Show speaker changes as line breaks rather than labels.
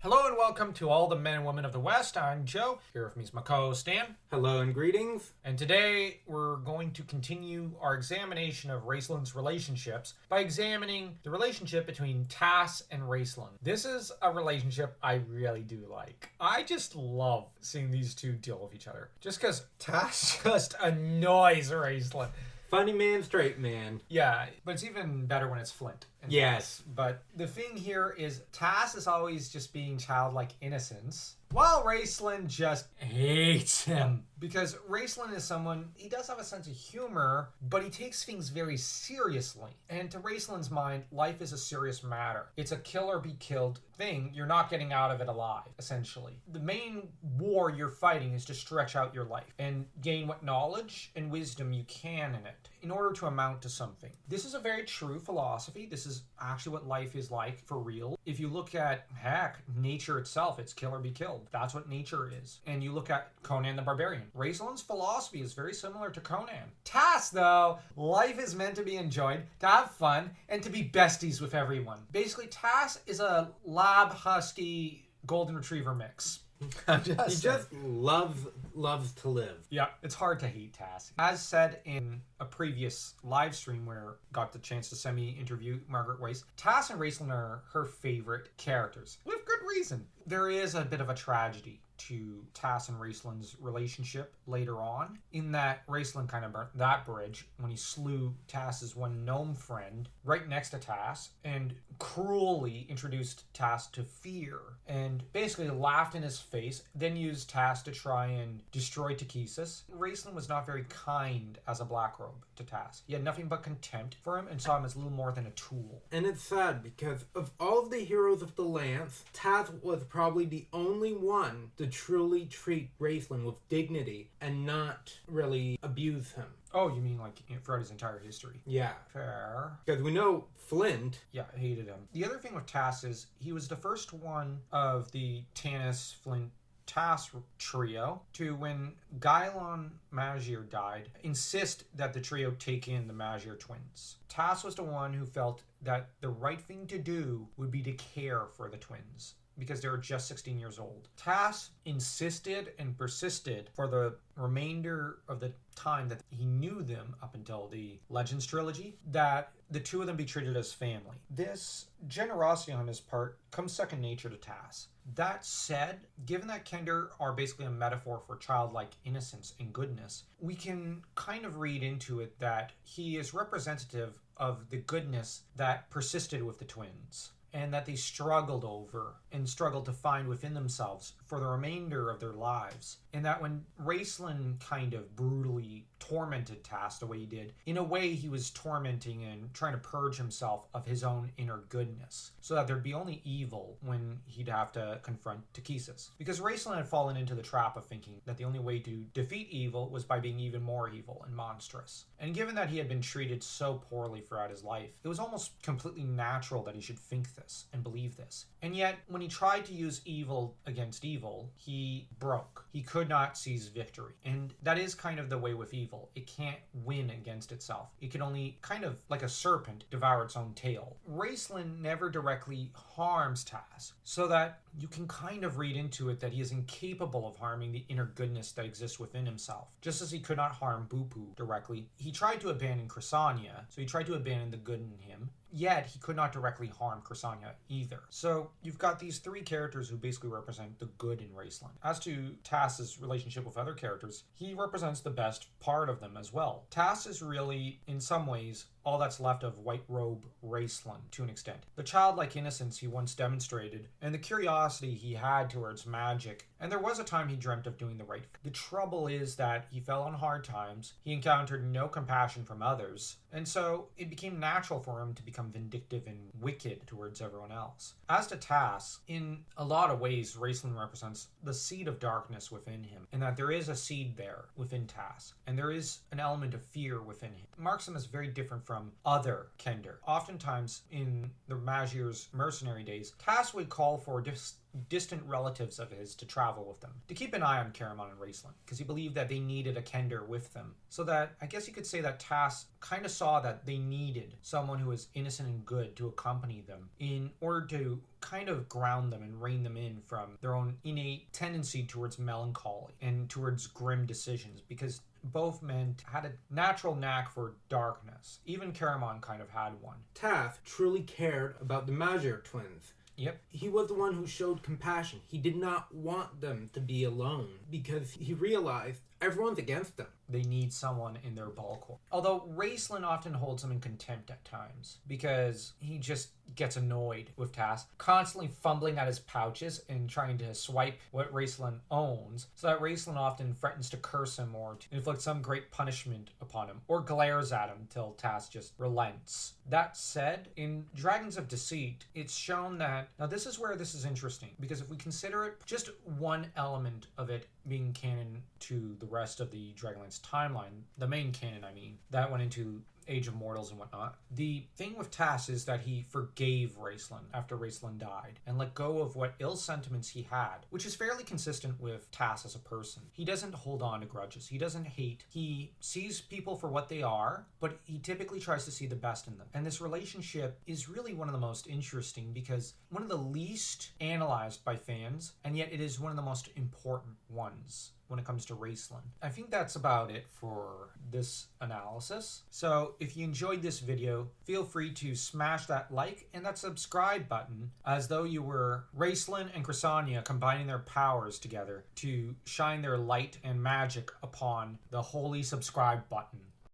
Hello and welcome to all the men and women of the West. I'm Joe. Here with me is my co-host Stan.
Hello and greetings.
And today we're going to continue our examination of Raistlin's relationships by examining the relationship between Tas and Raistlin. This is a relationship I really do like. I just love seeing these two deal with each other. Just because Tas just annoys Raistlin.
Funny man, straight man.
Yeah, but it's even better when it's Flint.
Yes.
But the thing here is Tas is always just being childlike innocence, while Raistlin just hates him. Because Raistlin is someone, he does have a sense of humor, but he takes things very seriously. And to Raistlin's mind, life is a serious matter. It's a kill or be killed thing. You're not getting out of it alive, essentially. The main war you're fighting is to stretch out your life and gain what knowledge and wisdom you can in it in order to amount to something. This is a very true philosophy. This is actually what life is like for real. If you look at, nature itself, it's kill or be killed. That's what nature is. And you look at Conan the Barbarian. Raistlin's philosophy is very similar to Conan. Tas, though, life is meant to be enjoyed, to have fun, and to be besties with everyone. Basically, Tas is a lab husky golden retriever mix.
He just loves to live.
Yeah, it's hard to hate Tas. As said in a previous live stream where I got the chance to semi-interview Margaret Weiss, Tas and Raistlin are her favorite characters. With good reason. There is a bit of a tragedy to Tas and Raistlin's relationship later on, in that Raistlin kind of burnt that bridge when he slew Tas's one gnome friend right next to Tas and cruelly introduced Tas to fear and basically laughed in his face, then used Tas to try and destroy Takesis. Raistlin was not very kind as a Blackrobe to Tas. He had nothing but contempt for him and saw him as little more than a tool.
And it's sad because of all of the heroes of the Lance, Tas was probably the only one to truly treat Raistlin with dignity and not really abuse him.
Oh, you mean like throughout his entire history?
Yeah.
Fair.
Because we know Flint.
Yeah, hated him. The other thing with Tas is he was the first one of the Tanis, Flint, Tas trio to, when Gylon Magier died, insist that the trio take in the Magier twins. Tas was the one who felt that the right thing to do would be to care for the twins, because they were just 16 years old. Tas insisted and persisted for the remainder of the time that he knew them, up until the Legends trilogy, that the two of them be treated as family. This generosity on his part comes second nature to Tas. That said, given that Kender are basically a metaphor for childlike innocence and goodness, we can kind of read into it that he is representative of the goodness that persisted with the twins, and that they struggled over and struggled to find within themselves for the remainder of their lives. And that when Raistlin kind of brutally tormented Tas the way he did, in a way he was tormenting and trying to purge himself of his own inner goodness, so that there'd be only evil when he'd have to confront Takesis. Because Raistlin had fallen into the trap of thinking that the only way to defeat evil was by being even more evil and monstrous. And given that he had been treated so poorly throughout his life, it was almost completely natural that he should think this and believe this. And yet, when he tried to use evil against evil, he broke. He could not seize victory. And that is kind of the way with evil. It can't win against itself. It can only, kind of like a serpent, devour its own tail. Raistlin never directly harms Tas, so that you can kind of read into it that he is incapable of harming the inner goodness that exists within himself. Just as he could not harm Bupu directly, he tried to abandon Crysania, so he tried to abandon the good in him. Yet, he could not directly harm Crysania either. So, you've got these three characters who basically represent the good in Raistlin. As to Tas's relationship with other characters, he represents the best part of them as well. Tas is really, in some ways, all that's left of White Robe Raistlin, to an extent. The childlike innocence he once demonstrated, and the curiosity he had towards magic, and there was a time he dreamt of doing the right thing. The trouble is that he fell on hard times, he encountered no compassion from others, and so it became natural for him to become vindictive and wicked towards everyone else. As to Tas, in a lot of ways, Raistlin represents the seed of darkness within him, and that there is a seed there within Tas, and there is an element of fear within him. It marks him as very different from from other Kender. Oftentimes, in the Magir's mercenary days, Tas would call for distant relatives of his to travel with them, to keep an eye on Caramon and Raistlin, because he believed that they needed a Kender with them. So that, I guess you could say that Tas kind of saw that they needed someone who was innocent and good to accompany them in order to kind of ground them and rein them in from their own innate tendency towards melancholy and towards grim decisions, because both men had a natural knack for darkness. Even Caramon kind of had one.
Tas truly cared about the Magir twins.
Yep.
He was the one who showed compassion. He did not want them to be alone because he realized everyone's against them.
They need someone in their bulwark. Although Raistlin often holds him in contempt at times because he just gets annoyed with Tas, constantly fumbling at his pouches and trying to swipe what Raistlin owns, so that Raistlin often threatens to curse him or to inflict some great punishment upon him, or glares at him till Tas just relents. That said, in Dragons of Deceit, it's shown that, now this is where this is interesting, because if we consider it just one element of it being canon to the rest of the Dragonlance timeline, the main canon, I mean, that went into Age of Mortals and whatnot. The thing with Tas is that he forgave Raistlin after Raistlin died and let go of what ill sentiments he had, which is fairly consistent with Tas as a person. He doesn't hold on to grudges. He doesn't hate. He sees people for what they are, but he typically tries to see the best in them. And this relationship is really one of the most interesting because one of the least analyzed by fans, and yet it is one of the most important ones when it comes to Raistlin. I think that's about it for this analysis. So if you enjoyed this video, feel free to smash that like and that subscribe button as though you were Raistlin and Chrysania combining their powers together to shine their light and magic upon the holy subscribe button.